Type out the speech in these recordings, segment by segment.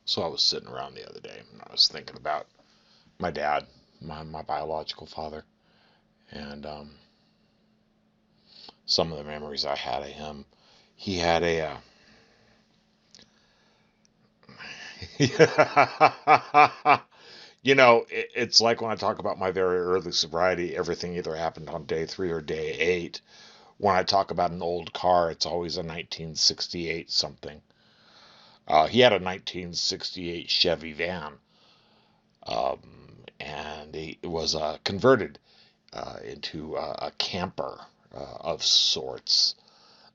So I was sitting around the other day and I was thinking about my dad, my biological father, and some of the memories I had of him. He had a it's like when I talk about my very early sobriety, everything either happened on day 3 or day 8. When I talk about an old car, it's always a 1968 something. He had a 1968 Chevy van, and it was converted into a camper of sorts.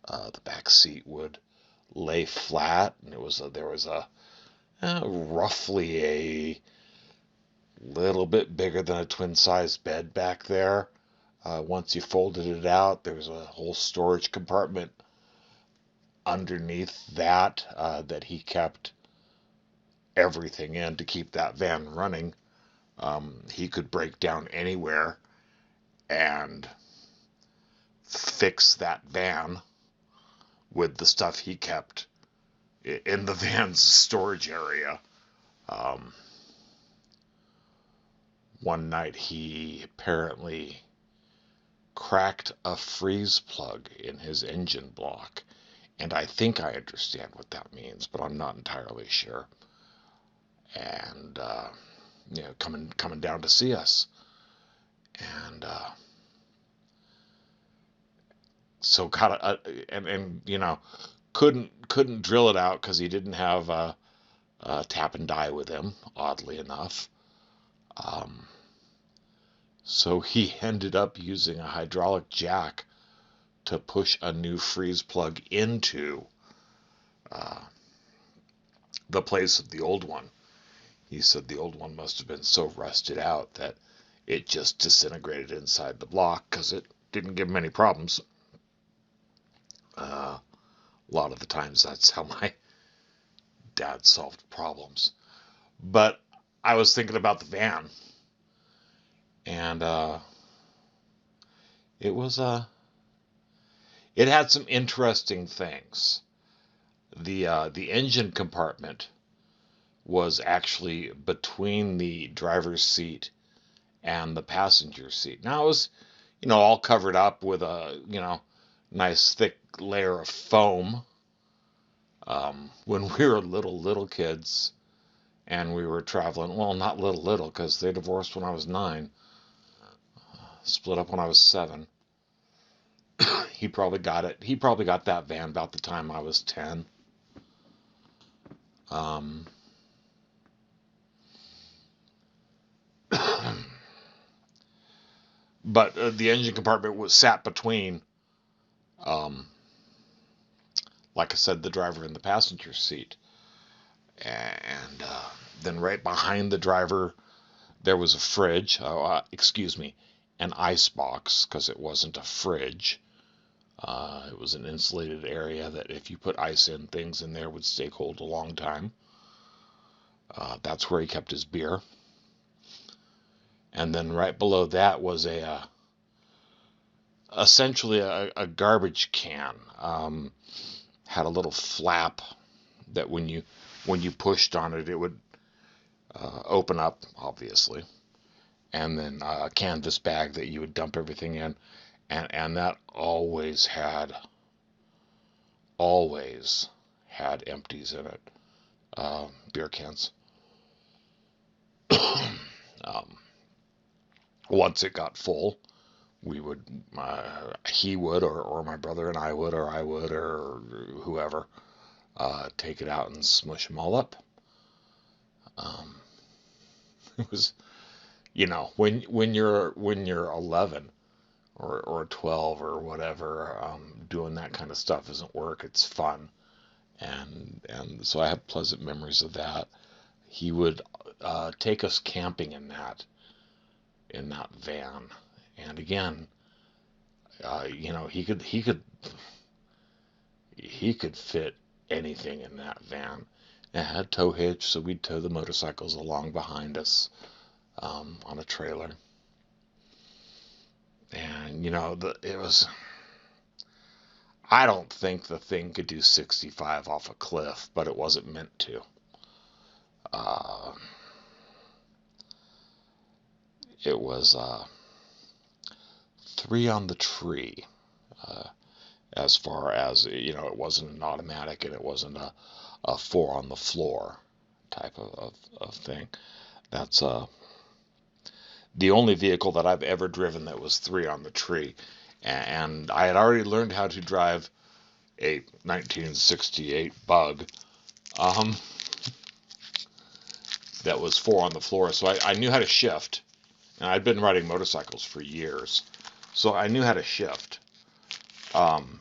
The back seat would lay flat, and there was a roughly a little bit bigger than a twin size bed back there. Once you folded it out, there was a whole storage compartment underneath that that he kept everything in to keep that van running. He could break down anywhere and fix that van with the stuff he kept in the van's storage area. Um, One night he apparently cracked a freeze plug in his engine block, and I think I understand what that means, but I'm not entirely sure. And coming down to see us, and so got and couldn't drill it out because he didn't have a tap and die with him, oddly enough. Um, so he ended up using a hydraulic jack to push a new freeze plug into uh, the place of the old one. He said the old one must have been so rusted out that it just disintegrated inside the block because it didn't give him any problems. A lot of the times that's how my dad solved problems. But I was thinking about the van, and it was it had some interesting things. The engine compartment was actually between the driver's seat and the passenger seat. Now it was, all covered up with a, nice thick layer of foam. When we were little kids and we were traveling, well, not little, because they divorced when I was 9, split up when I was 7. He probably got it. He probably got that van about the time I was 10. Um, but the engine compartment was sat between, um, like I said, the driver and the passenger seat. And then right behind the driver, there was a fridge. Excuse me, an ice box, because it wasn't a fridge. It was an insulated area that if you put ice in, things in there would stay cold a long time. That's where he kept his beer. And then right below that was essentially a garbage can. Had a little flap that when you pushed on it, it would open up, obviously, and then a canvas bag that you would dump everything in, and that always had empties in it, beer cans. um, Once it got full, we would he would, or my brother and I would, or I would, or whoever, take it out and smush them all up. Um, it was, when you're 11 or 12 or whatever, doing that kind of stuff isn't work. It's fun, and so I have pleasant memories of that. He would take us camping in that van, and again, he could fit anything in that van. It had tow hitch, so we'd tow the motorcycles along behind us on a trailer. And it was. I don't think the thing could do 65 off a cliff, but it wasn't meant to. Uh, it was three on the tree. Uh, as far as, it wasn't an automatic and it wasn't a four on the floor type of thing. That's the only vehicle that I've ever driven that was three on the tree. And I had already learned how to drive a 1968 Bug um, that was four on the floor. So I knew how to shift. And I'd been riding motorcycles for years. So I knew how to shift. Um,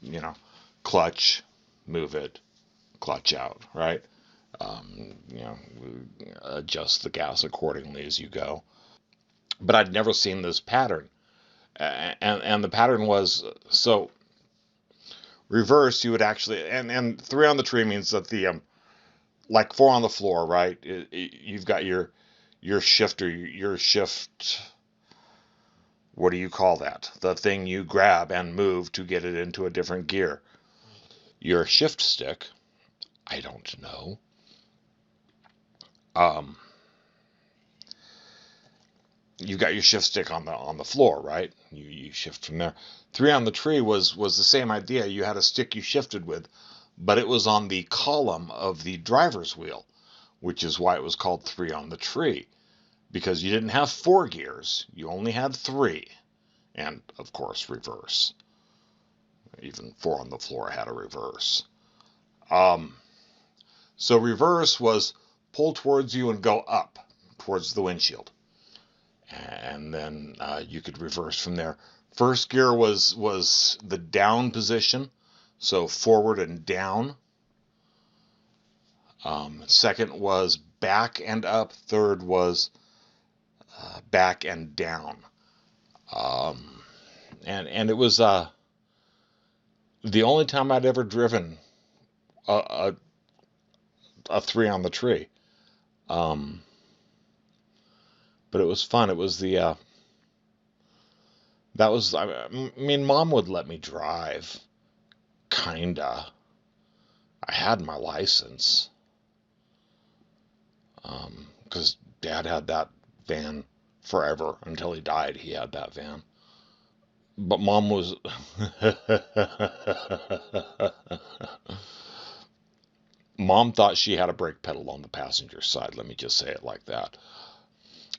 you know, clutch, move it, clutch out, right? You know, adjust the gas accordingly as you go. But I'd never seen this pattern. And the pattern was, so reverse, you would actually, and three on the tree means that like four on the floor, right? You've got your shifter, your shift, what do you call that? The thing you grab and move to get it into a different gear. Your shift stick, I don't know. Um, you've got your shift stick on the floor, right? You shift from there. Three on the tree was the same idea. You had a stick you shifted with, but it was on the column of the driver's wheel, which is why it was called three on the tree, because you didn't have four gears, you only had three, and of course reverse. Even four on the floor had a reverse. Um, so reverse was pull towards you and go up towards the windshield, and then you could reverse from there. First gear was the down position, so forward and down. Second was back and up. Third was back and down. Um, and it was the only time I'd ever driven a, a, a three on the tree. Um, but it was fun. It was that was, I mean, Mom would let me drive, kinda. I had my license, because Dad had that van forever until he died. He had that van. But Mom was, Mom thought she had a brake pedal on the passenger side. Let me just say it like that.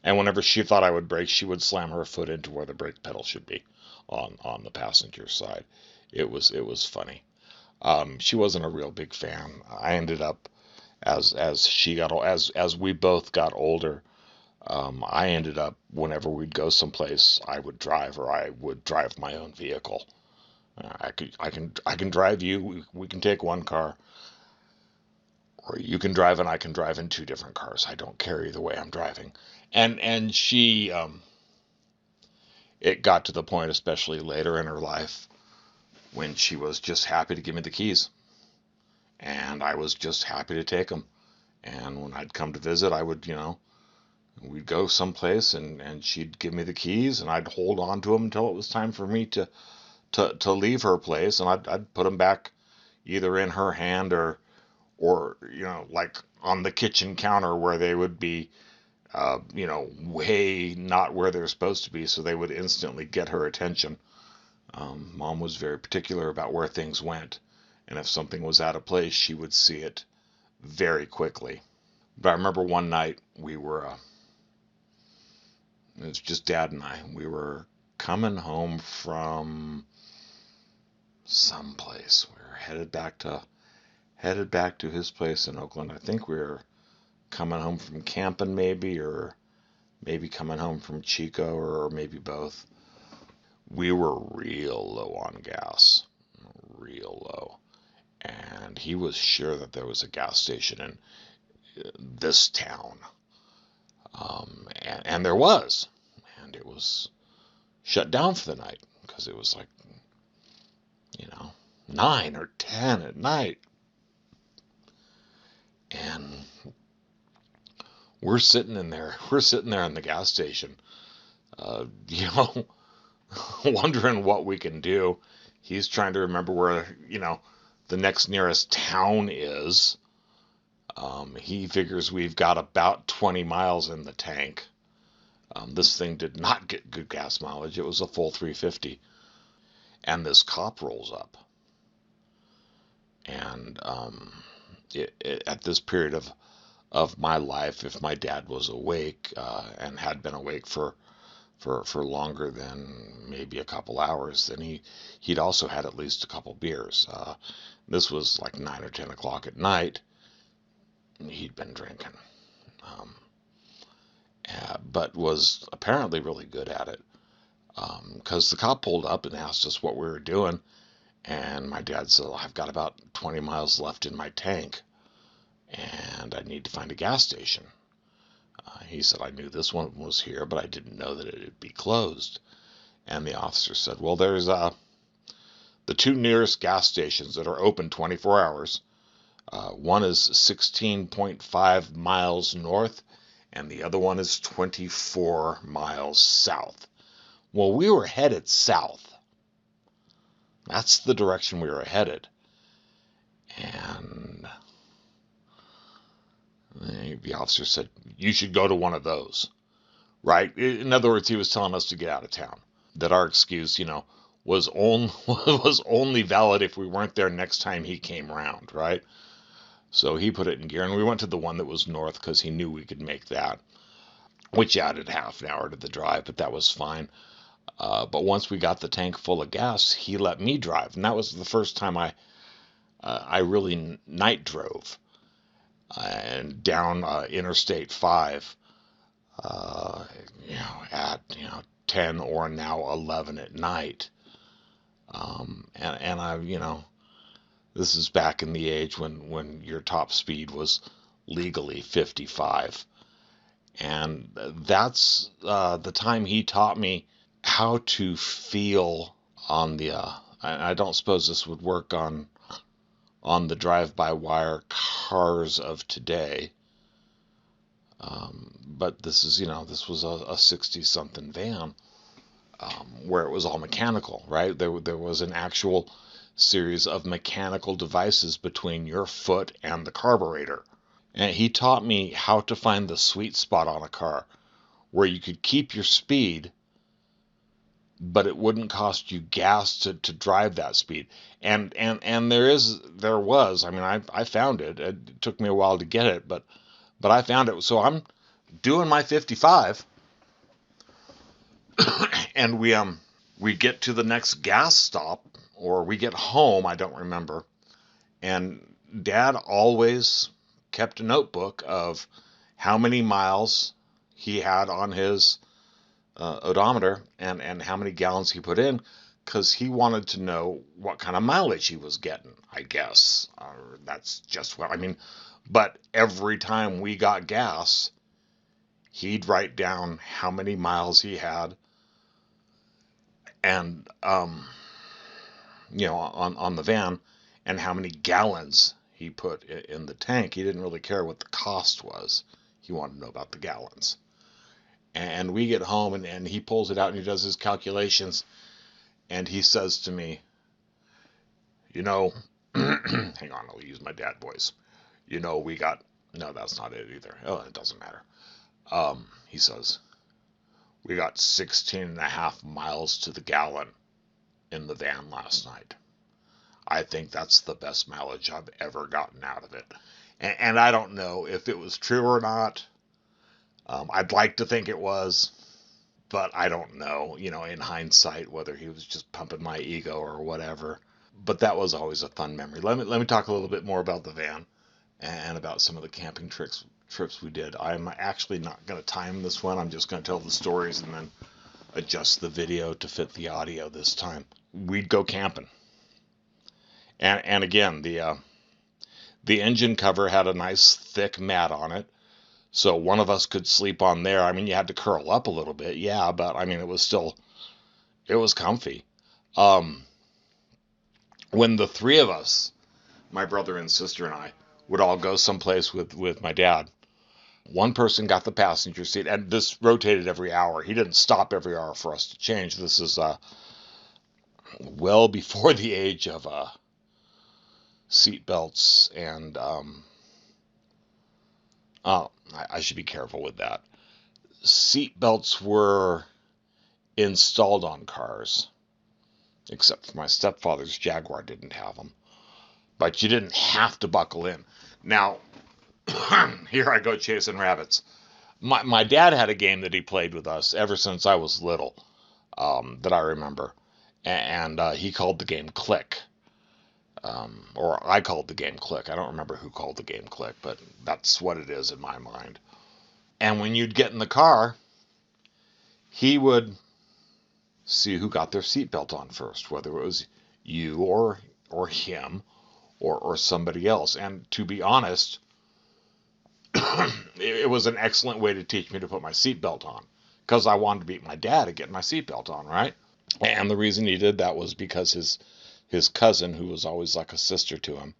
And whenever she thought I would brake, she would slam her foot into where the brake pedal should be on the passenger side. It was funny. She wasn't a real big fan. I ended up, as she got as we both got older, I ended up, whenever we'd go someplace, I would drive, or I would drive my own vehicle. I can drive you. We can take one car, or you can drive and I can drive in two different cars. I don't care either way. I'm driving. And she, it got to the point, especially later in her life, when she was just happy to give me the keys, and I was just happy to take them. And when I'd come to visit, I would, we'd go someplace, and she'd give me the keys, and I'd hold on to them until it was time for me to leave her place, and I'd put them back either in her hand, or like on the kitchen counter, where they would be, way not where they're supposed to be, so they would instantly get her attention. Mom was very particular about where things went, and if something was out of place, she would see it very quickly. But I remember one night it was just Dad and I. We were coming home from someplace. We were headed back to his place in Oakland. I think we were coming home from camping, maybe, or maybe coming home from Chico, or maybe both. We were real low on gas, real low. And he was sure that there was a gas station in this town. And there was. And it was shut down for the night, because it was like, 9 or 10 at night. And we're sitting in there. We're sitting there in the gas station, uh, you know, wondering what we can do. He's trying to remember where, the next nearest town is. He figures we've got about 20 miles in the tank. This thing did not get good gas mileage. It was a full 350. And this cop rolls up. And at this period of my life, if my dad was awake and had been awake for longer than maybe a couple hours, then he'd also had at least a couple beers. This was like 9 or 10 o'clock at night. He'd been drinking, but was apparently really good at it. Because the cop pulled up and asked us what we were doing, and my dad said, I've got about 20 miles left in my tank, and I need to find a gas station. He said, I knew this one was here, but I didn't know that it would be closed. And the officer said, well, there's the two nearest gas stations that are open 24 hours. One is 16.5 miles north, and the other one is 24 miles south. Well, we were headed south. That's the direction we were headed. And the officer said, you should go to one of those. Right? In other words, he was telling us to get out of town. That our excuse, was only valid if we weren't there next time he came around, right? So he put it in gear, and we went to the one that was north because he knew we could make that, which added half an hour to the drive, but that was fine. But once we got the tank full of gas, he let me drive, and that was the first time I really night drove, and down Interstate 5, at 10 or now 11 at night, and I this is back in the age when your top speed was legally 55. And that's the time he taught me how to feel on the, I don't suppose this would work on the drive-by-wire cars of today. But this was a 60-something van where it was all mechanical, right? There was an actual series of mechanical devices between your foot and the carburetor. And he taught me how to find the sweet spot on a car where you could keep your speed, but it wouldn't cost you gas to drive that speed. And there was, I found it. It took me a while to get it, but I found it. So I'm doing my 55 and we get to the next gas stop, or we get home, I don't remember. And Dad always kept a notebook of how many miles he had on his odometer and how many gallons he put in, because he wanted to know what kind of mileage he was getting, I guess. That's just what I mean. But every time we got gas, he'd write down how many miles he had, and on the van, and how many gallons he put in the tank. He didn't really care what the cost was. He wanted to know about the gallons. And we get home, and he pulls it out and he does his calculations, and he says to me, hang on, I'll use my dad voice. We got, no, that's not it either. Oh, it doesn't matter. He says, we got 16 and a half miles to the gallon in the van last night. I think that's the best mileage I've ever gotten out of it. And I don't know if it was true or not. I'd like to think it was, but I don't know, in hindsight, whether he was just pumping my ego or whatever. But that was always a fun memory. Let me talk a little bit more about the van and about some of the camping trips we did. I'm actually not going to time this one. I'm just going to tell the stories and then adjust the video to fit the audio this time. We'd go camping. And again, the engine cover had a nice thick mat on it, so one of us could sleep on there. You had to curl up a little bit, yeah, but it was comfy. When the three of us, my brother and sister and I, would all go someplace with my dad, one person got the passenger seat, and this rotated every hour. He didn't stop every hour for us to change. This is well before the age of seat belts and I should be careful with that. Seat belts were installed on cars, except for my stepfather's Jaguar didn't have them. But you didn't have to buckle in. Now, here I go chasing rabbits. My dad had a game that he played with us ever since I was little, that I remember. And he called the game Click. Or I called the game Click. I don't remember who called the game Click, but that's what it is in my mind. And when you'd get in the car, he would see who got their seatbelt on first, whether it was you or him or somebody else. And to be honest, it was an excellent way to teach me to put my seatbelt on because I wanted to beat my dad at getting my seatbelt on, right? And the reason he did that was because his cousin, who was always like a sister to him,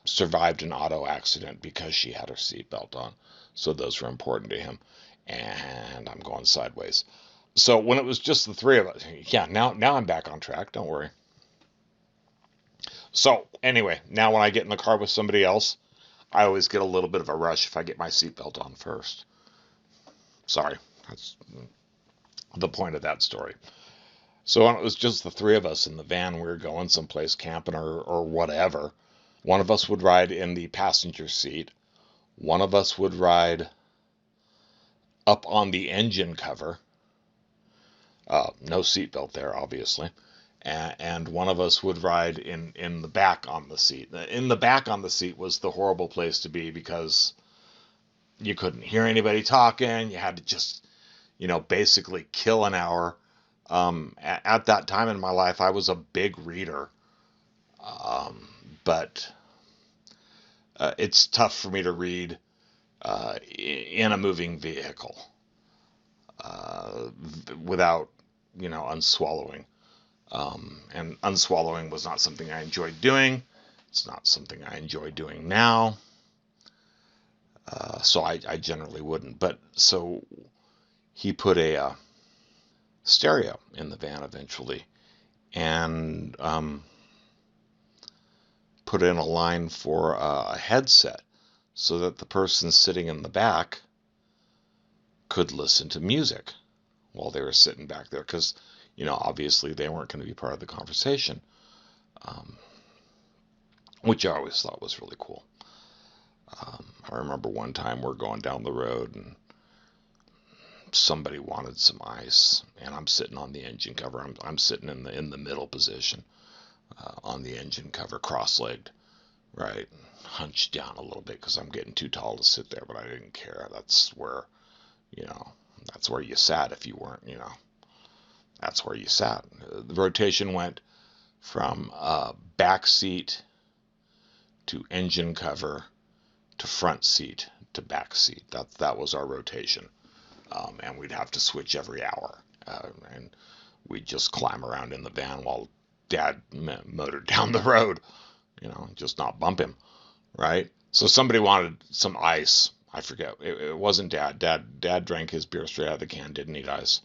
survived an auto accident because she had her seatbelt on. So those were important to him. And I'm going sideways. So when it was just the three of us, yeah, now I'm back on track. Don't worry. So anyway, now when I get in the car with somebody else, I always get a little bit of a rush if I get my seatbelt on first. Sorry, that's the point of that story. So when it was just the three of us in the van, we were going someplace camping or whatever. One of us would ride in the passenger seat. One of us would ride up on the engine cover. No seatbelt there, obviously. And one of us would ride in the back on the seat. In the back on the seat was the horrible place to be because you couldn't hear anybody talking. You had to just, basically kill an hour. At that time in my life, I was a big reader. But it's tough for me to read in a moving vehicle without, unswallowing. And unswallowing was not something I enjoyed doing. It's not something I enjoy doing now. So I generally wouldn't. But so he put a stereo in the van eventually and put in a line for a headset so that the person sitting in the back could listen to music while they were sitting back there because, obviously they weren't going to be part of the conversation, which I always thought was really cool. I remember one time we're going down the road and somebody wanted some ice, and I'm sitting on the engine cover. I'm sitting in the middle position on the engine cover, cross-legged, right, hunched down a little bit because I'm getting too tall to sit there, but I didn't care. That's where you sat if you weren't, that's where you sat. The rotation went from back seat to engine cover to front seat to back seat. That was our rotation. And we'd have to switch every hour. And we'd just climb around in the van while Dad motored down the road, just not bump him, right? So somebody wanted some ice. I forget. It wasn't Dad. Dad drank his beer straight out of the can, didn't need ice.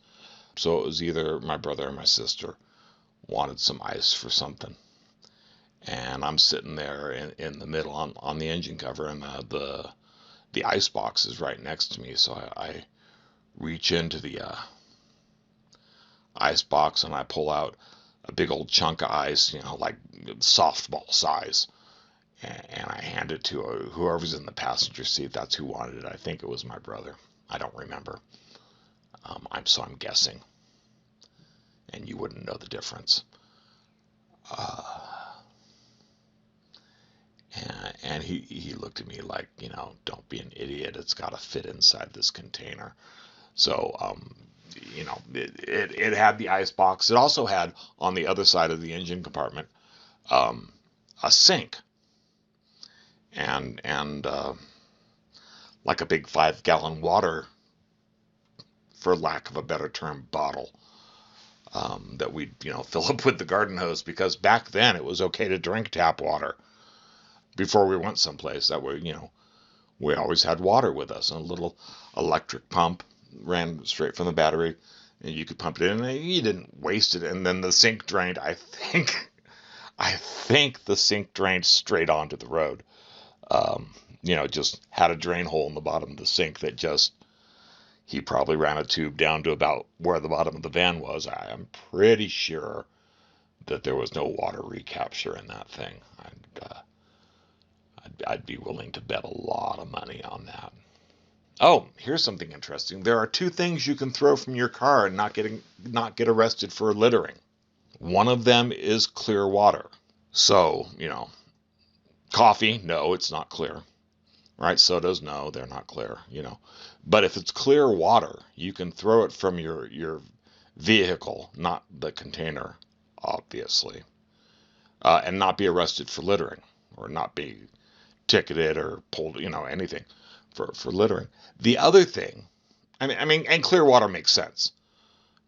So it was either my brother or my sister wanted some ice for something. And I'm sitting there in the middle on the engine cover, and the ice box is right next to me. So I reach into the ice box and I pull out a big old chunk of ice, like softball size, and I hand it to whoever's in the passenger seat. That's who wanted it. I think it was my brother. I don't remember. I'm guessing, and you wouldn't know the difference. And he looked at me like, don't be an idiot. It's got to fit inside this container. So, it had the ice box. It also had on the other side of the engine compartment a sink and like a big 5-gallon water, for lack of a better term, bottle that we'd fill up with the garden hose because back then it was okay to drink tap water before we went someplace. That way, we always had water with us, and a little electric pump ran straight from the battery, and you could pump it in, and you didn't waste it. And then the sink drained. I think the sink drained straight onto the road. just had a drain hole in the bottom of the sink that just, he probably ran a tube down to about where the bottom of the van was. I am pretty sure that there was no water recapture in that thing. I'd be willing to bet a lot of money on that. Oh, here's something interesting. There are two things you can throw from your car and not get arrested for littering. One of them is clear water. So, coffee, no, it's not clear. Right? Sodas, no, they're not clear. But if it's clear water, you can throw it from your vehicle, not the container, obviously, and not be arrested for littering or not be ticketed or pulled, anything for littering. The other thing, and clear water makes sense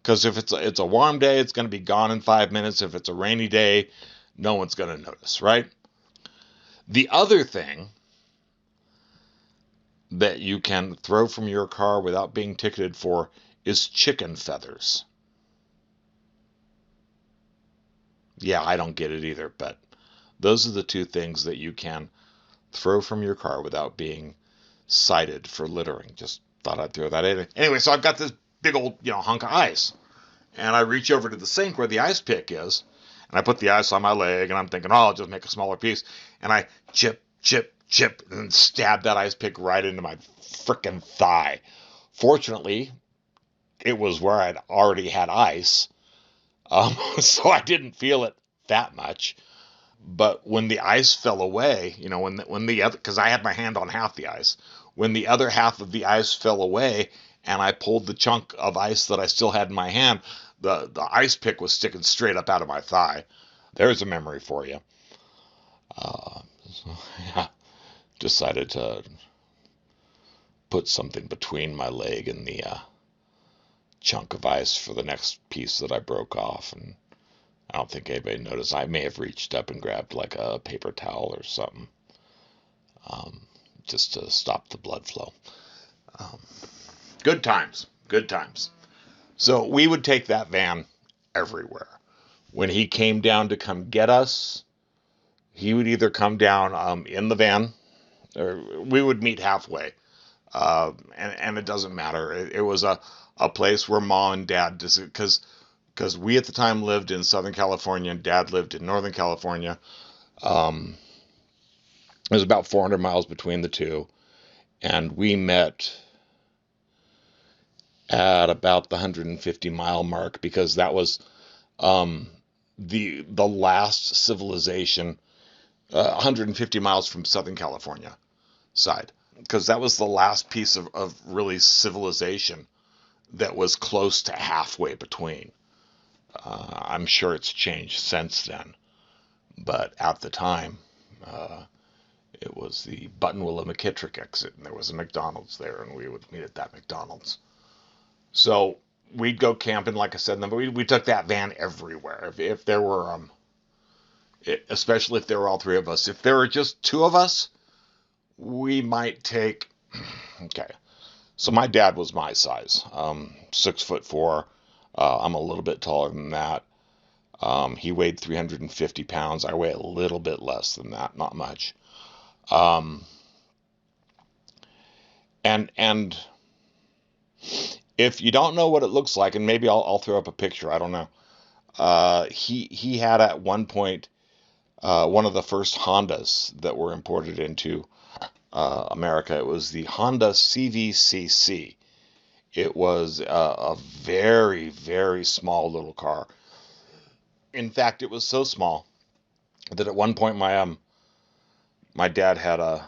because if it's a warm day, it's going to be gone in 5 minutes. If it's a rainy day, no one's going to notice, right? The other thing that you can throw from your car without being ticketed for is chicken feathers. Yeah, I don't get it either, but those are the two things that you can throw from your car without being cited for littering. Just thought I'd throw that in. Anyway, so I've got this big old, hunk of ice, and I reach over to the sink where the ice pick is, and I put the ice on my leg, and I'm thinking, oh, I'll just make a smaller piece, and I chip, and stab that ice pick right into my frickin' thigh. Fortunately, it was where I'd already had ice, so I didn't feel it that much. But when the ice fell away, when the other, because I had my hand on half the ice, when the other half of the ice fell away, and I pulled the chunk of ice that I still had in my hand, the ice pick was sticking straight up out of my thigh. There's a memory for you. So, yeah, decided to put something between my leg and the chunk of ice for the next piece that I broke off, and I don't think anybody noticed. I may have reached up and grabbed like a paper towel or something, just to stop the blood flow. Good times. So we would take that van everywhere. When he came down to come get us, he would either come down in the van, or we would meet halfway. And it doesn't matter. It was a place where Mom and Dad, because we at the time lived in Southern California and Dad lived in Northern California. There's about 400 miles between the two, and we met at about the 150-mile mark because that was the last civilization, 150 miles from Southern California side, because that was the last piece of really civilization that was close to halfway between. I'm sure it's changed since then, but at the time, it was the Buttonwillow McKittrick exit, and there was a McDonald's there, and we would meet at that McDonald's. So we'd go camping, like I said, and we took that van everywhere. If there were, especially if there were all three of us. If there were just two of us, we might take. Okay, so my dad was my size, 6'4". I'm a little bit taller than that. He weighed 350 pounds. I weigh a little bit less than that, not much. And if you don't know what it looks like, and maybe I'll throw up a picture, I don't know. He had at one point one of the first Hondas that were imported into America. It was the Honda CVCC. It was a very, very small little car. In fact, it was so small that at one point my dad had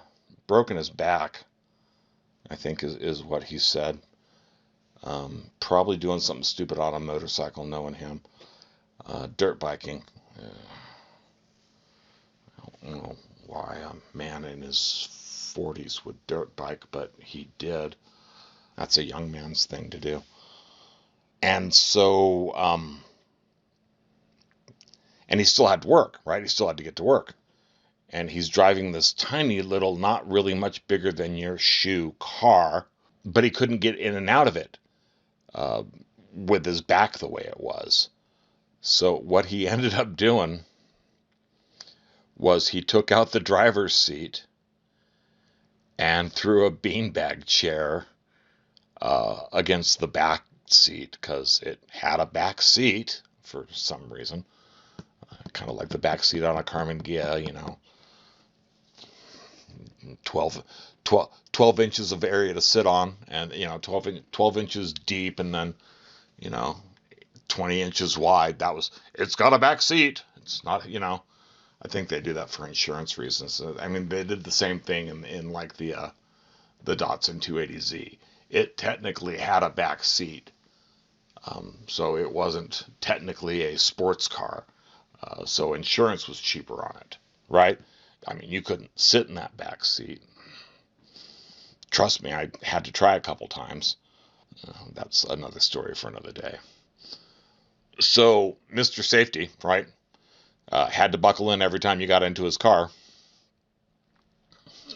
broken his back, I think is what he said. Probably doing something stupid on a motorcycle, knowing him. Dirt biking. I don't know why a man in his 40s would dirt bike, but he did. That's a young man's thing to do. And so, and he still had to work, right? He still had to get to work. And he's driving this tiny little, not really much bigger than your shoe car, but he couldn't get in and out of it with his back the way it was. So what he ended up doing was he took out the driver's seat and threw a beanbag chair against the back seat because it had a back seat for some reason, kind of like the back seat on a Carmen Ghia, 12, 12 inches of area to sit on, and 12 inches deep, and then you know 20 inches wide. It's got a back seat. It's not, I think they do that for insurance reasons. I mean, they did the same thing in like the Datsun 280Z. It technically had a back seat, so it wasn't technically a sports car. So insurance was cheaper on it, right? I mean, you couldn't sit in that back seat. Trust me, I had to try a couple times. That's another story for another day. So Mr. Safety, right, had to buckle in every time you got into his car.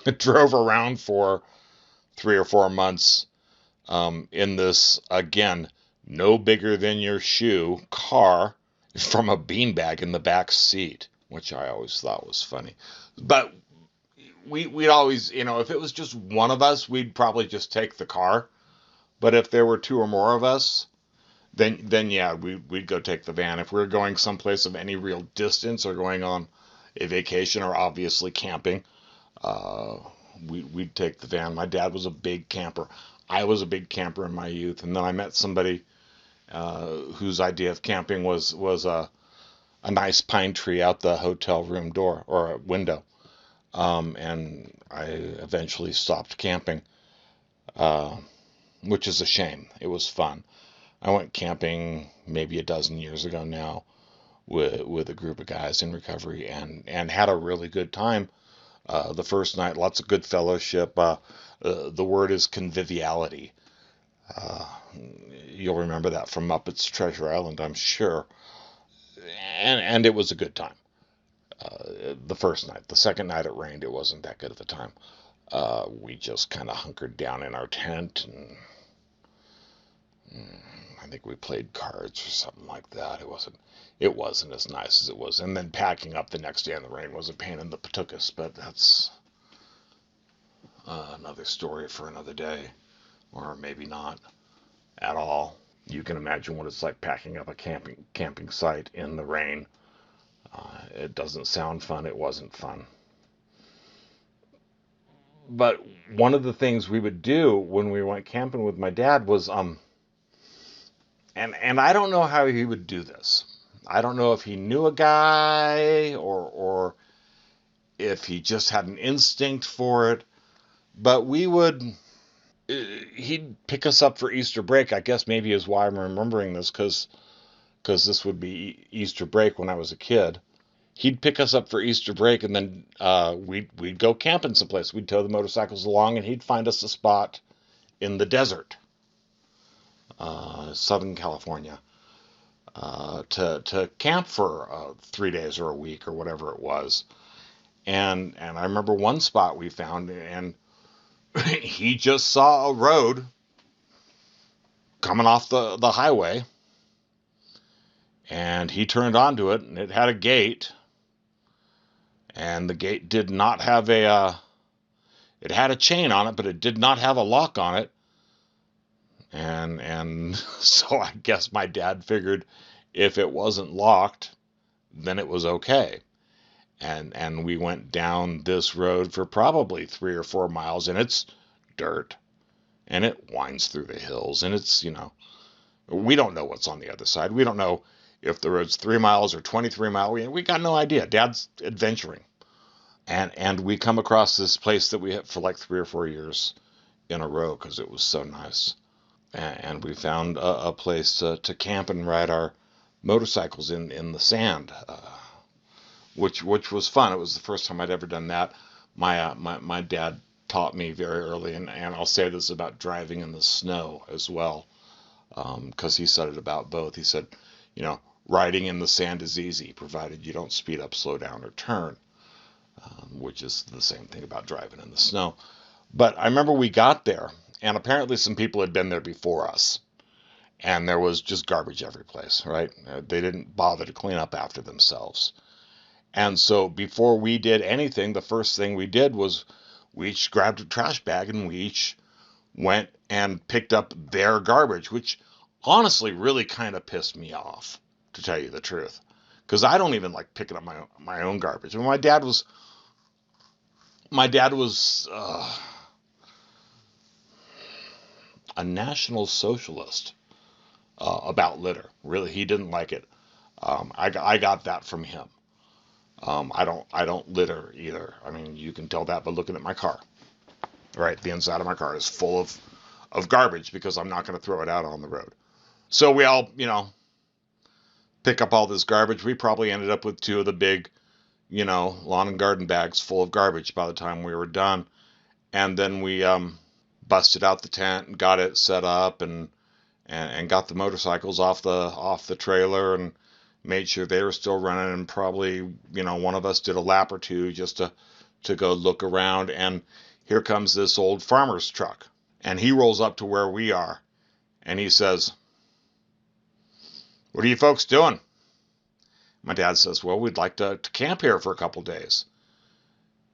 Drove around for 3 or 4 months in this, again, no bigger than your shoe car from a beanbag in the back seat, which I always thought was funny. But we'd always, if it was just one of us, we'd probably just take the car. But if there were two or more of us, then yeah, we'd go take the van. If we were going someplace of any real distance or going on a vacation or obviously camping, uh, we'd take the van. My dad was a big camper. I was a big camper in my youth, and then I met somebody whose idea of camping was a nice pine tree out the hotel room door or a window. And I eventually stopped camping, uh, which is a shame. It was fun. I went camping maybe a dozen years ago now with a group of guys in recovery and had a really good time. The first night, lots of good fellowship. The word is conviviality. Uh, you'll remember that from Muppets Treasure Island, I'm sure. And it was a good time. The first night. The second night it rained. It wasn't that good of a time. We just kind of hunkered down in our tent and I think we played cards or something like that. It wasn't as nice as it was. And then packing up the next day in the rain was a pain in the patukas, but that's another story for another day, or maybe not at all. You can imagine what it's like packing up a camping site in the rain. It doesn't sound fun. It wasn't fun. But one of the things we would do when we went camping with my dad was and I don't know how he would do this. I don't know if he knew a guy or if he just had an instinct for it, but he'd pick us up for Easter break. I guess maybe is why I'm remembering this because this would be Easter break when I was a kid. He'd pick us up for Easter break, and then we'd go camping someplace. We'd tow the motorcycles along, and he'd find us a spot in the desert, Southern California, to camp for 3 days or a week or whatever it was. And I remember one spot we found, and he just saw a road coming off the highway, and he turned onto it, and it had a gate, and the gate did not have it had a chain on it, but it did not have a lock on it. And so I guess my dad figured if it wasn't locked, then it was okay. And we went down this road for probably 3 or 4 miles, and it's dirt, and it winds through the hills, and it's we don't know what's on the other side. We don't know if the road's 3 miles or 23 miles. We got no idea. Dad's adventuring, and we come across this place that we had for like 3 or 4 years in a row because it was so nice. And we found a place to camp and ride our motorcycles in the sand, which was fun. It was the first time I'd ever done that. My dad taught me very early, and I'll say this about driving in the snow as well, because he said it about both. He said, riding in the sand is easy, provided you don't speed up, slow down, or turn, which is the same thing about driving in the snow. But I remember we got there, and apparently some people had been there before us, and there was just garbage every place, right? They didn't bother to clean up after themselves. And so before we did anything, the first thing we did was we each grabbed a trash bag and we each went and picked up their garbage, which honestly really kind of pissed me off, to tell you the truth, because I don't even like picking up my own garbage. And my dad was a national socialist about litter. Really, he didn't like it. I got that from him. I don't litter either. I mean, you can tell that by looking at my car. Right, the inside of my car is full of garbage because I'm not going to throw it out on the road. So we all, pick up all this garbage. We probably ended up with two of the big, lawn and garden bags full of garbage by the time we were done. And then we busted out the tent and got it set up and got the motorcycles off the trailer and made sure they were still running. And probably, one of us did a lap or two just to go look around. And here comes this old farmer's truck. And he rolls up to where we are and he says, "What are you folks doing?" My dad says, "Well, we'd like to camp here for a couple days."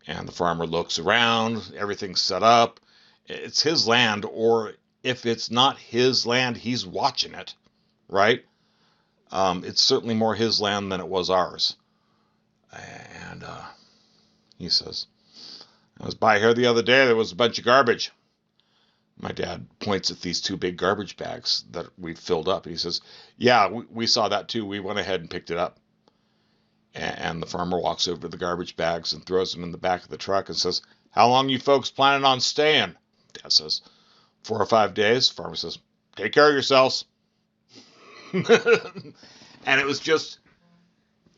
And the farmer looks around, everything's set up. It's his land, or if it's not his land, he's watching it, right? It's certainly more his land than it was ours. And he says, "I was by here the other day, there was a bunch of garbage." My dad points at these two big garbage bags that we filled up. He says, "Yeah, we saw that too. We went ahead and picked it up." And the farmer walks over to the garbage bags and throws them in the back of the truck and says, "How long you folks planning on staying?" Dad says, 4 or 5 days. Farmer says, "Take care of yourselves." And it was just,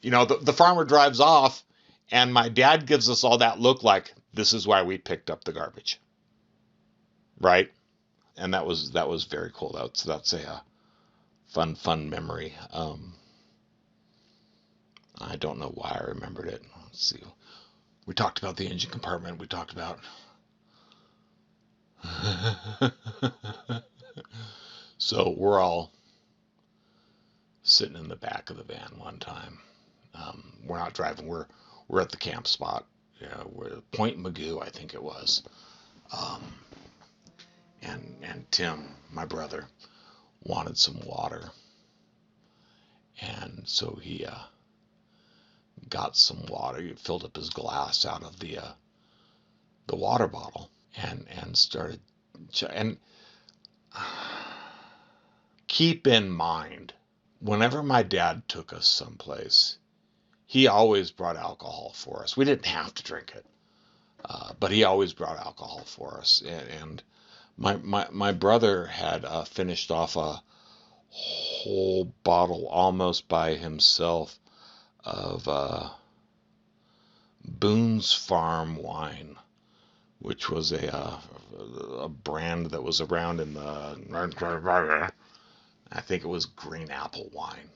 the farmer drives off, and my dad gives us all that look like this is why we picked up the garbage, right? And that was very cool. That's a fun memory. I don't know why I remembered it. Let's see. We talked about the engine compartment. We talked about. So we're all sitting in the back of the van one time. We're not driving. We're at the camp spot. We're Point Magoo, I think it was. Um, and Tim, my brother, wanted some water, and so he got some water. He filled up his glass out of the water bottle and started. And keep in mind, whenever my dad took us someplace, he always brought alcohol for us. We didn't have to drink it, but he always brought alcohol for us. And my brother had finished off a whole bottle almost by himself of Boone's Farm wine, which was a brand that was around in the, I think it was green apple wine.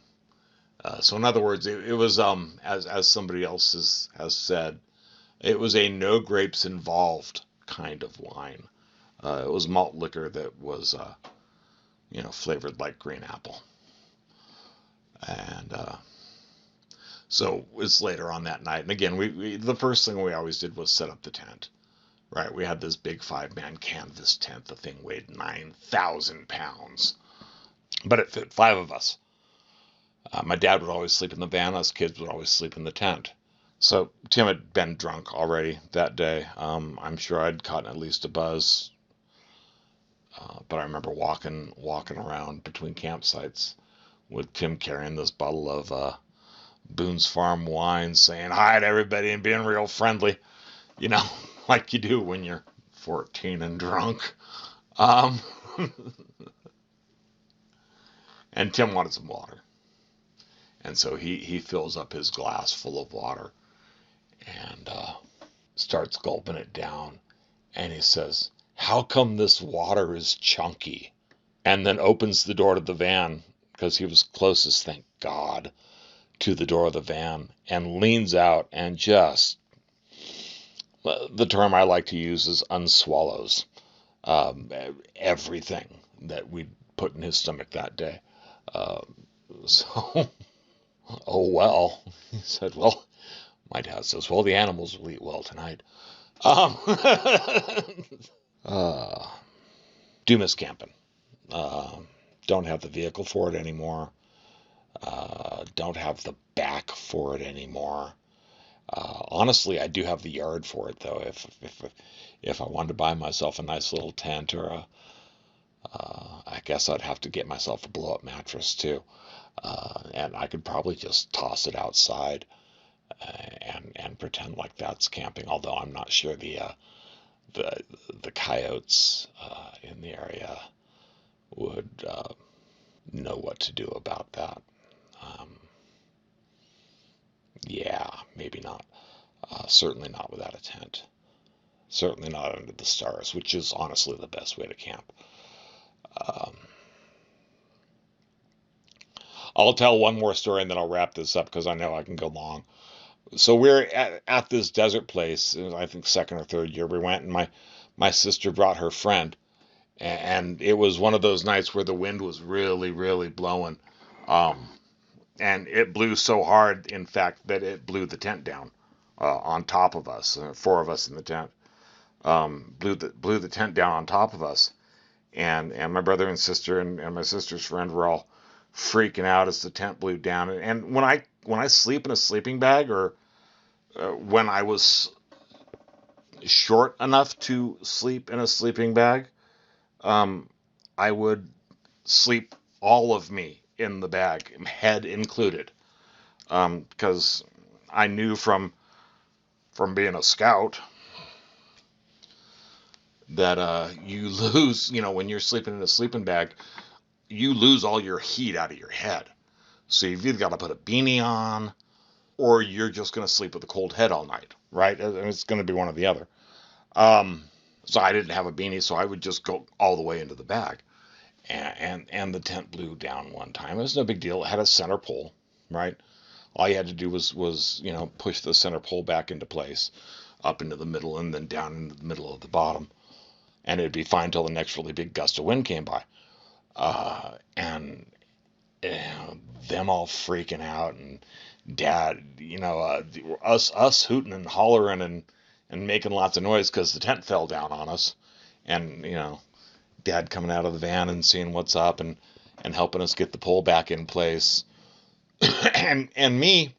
So in other words, it was as somebody else has said, it was a no grapes involved kind of wine. It was malt liquor that was flavored like green apple. And so it's later on that night. And again, we the first thing we always did was set up the tent. Right, we had this big 5-man canvas tent. The thing weighed 9,000 pounds, but it fit 5 of us. My dad would always sleep in the van. Us kids would always sleep in the tent. So Tim had been drunk already that day. I'm sure I'd caught at least a buzz, but I remember walking around between campsites with Tim carrying this bottle of Boone's Farm wine, saying hi to everybody and being real friendly, like you do when you're 14 and drunk. Um, and Tim wanted some water. And so he fills up his glass full of water and starts gulping it down. And he says, "How come this water is chunky?" And then opens the door to the van, because he was closest, thank God, to the door of the van, and leans out and just, the term I like to use is unswallows everything that we'd put in his stomach that day. So, oh well, he said, well, my dad says, well, the animals will eat well tonight. Um, uh, do miss camping. Uh, don't have the vehicle for it anymore. Don't have the back for it anymore. Honestly, I do have the yard for it though. If I wanted to buy myself a nice little tent or I guess I'd have to get myself a blow up mattress too, and I could probably just toss it outside and pretend like that's camping. Although I'm not sure the the coyotes in the area would know what to do about that. Um, yeah, maybe not. Certainly not without a tent. Certainly not under the stars, which is honestly the best way to camp. Um, I'll tell one more story and then I'll wrap this up because I know I can go long. So we're at this desert place. I think second or third year we went, and my sister brought her friend, and it was one of those nights where the wind was really really blowing, um, and it blew so hard, in fact, that it blew the tent down on top of us. Four of us in the tent blew the tent down on top of us, and my brother and sister and my sister's friend were all freaking out as the tent blew down. And when I sleep in a sleeping bag, or when I was short enough to sleep in a sleeping bag, um, I would sleep all of me in the bag, head included, because I knew from being a scout that you lose, when you're sleeping in a sleeping bag, you lose all your heat out of your head. So you've either got to put a beanie on, or you're just going to sleep with a cold head all night, right? And it's going to be one or the other. Um, so I didn't have a beanie, so I would just go all the way into the bag. And the tent blew down one time. It was no big deal. It had a center pole, right? All you had to do was push the center pole back into place, up into the middle, and then down into the middle of the bottom, and it'd be fine until the next really big gust of wind came by. And them all freaking out, and dad, us hooting and hollering and making lots of noise because the tent fell down on us, and dad coming out of the van and seeing what's up, and helping us get the pole back in place. And me,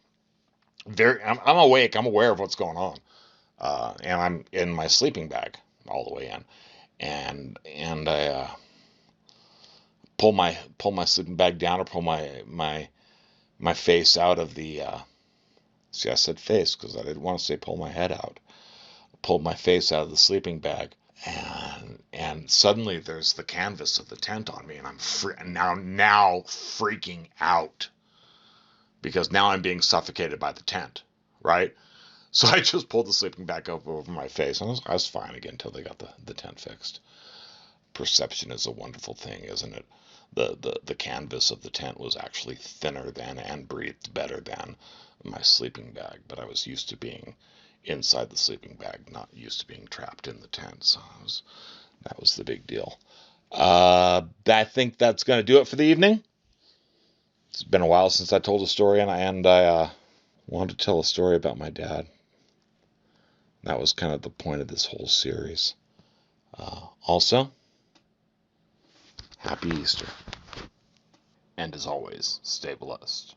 I'm awake, I'm aware of what's going on, and I'm in my sleeping bag all the way in, and I pull my sleeping bag down, or pull my face out of the see, I said face because I didn't want to say pull my head out. Pulled my face out of the sleeping bag, and suddenly there's the canvas of the tent on me, and I'm now freaking out because now I'm being suffocated by the tent, right? So I just pulled the sleeping bag up over my face, and I was fine again until they got the tent fixed. Perception is a wonderful thing, isn't it? The canvas of the tent was actually thinner than and breathed better than my sleeping bag, but I was used to being inside the sleeping bag, not used to being trapped in the tent. So that was the big deal. I think that's going to do it for the evening. It's been a while since I told a story, and I wanted to tell a story about my dad. That was kind of the point of this whole series. Also, happy Easter. And as always, stay blessed.